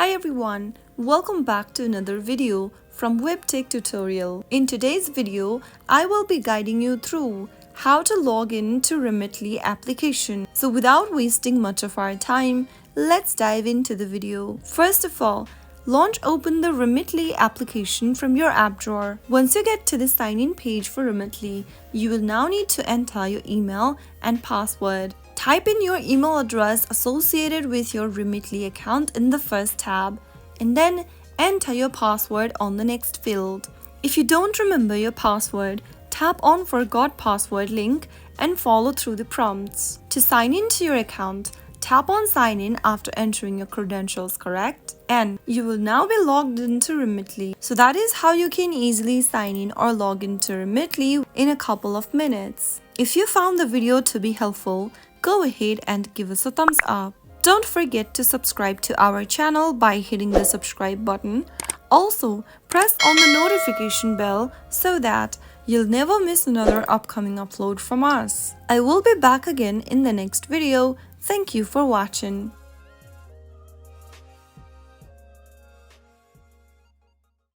Hi everyone, welcome back to another video from Webtech Tutorial. In today's video, I will be guiding you through how to log in to Remitly application. So without wasting much of our time, let's dive into the video. First of all, open the Remitly application from your app drawer. Once you get to the sign-in page for Remitly, you will now need to enter your email and password. Type in your email address associated with your Remitly account in the first tab, and then enter your password on the next field. If you don't remember your password, tap on Forgot Password link and follow through the prompts. To sign into your account, tap on Sign In after entering your credentials correct, and you will now be logged into Remitly. So that is how you can easily sign in or log into Remitly in a couple of minutes. If you found the video to be helpful, go ahead and give us a thumbs up. Don't forget to subscribe to our channel by hitting the subscribe button. Also, press on the notification bell so that you'll never miss another upcoming upload from us. I will be back again in the next video. Thank you for watching.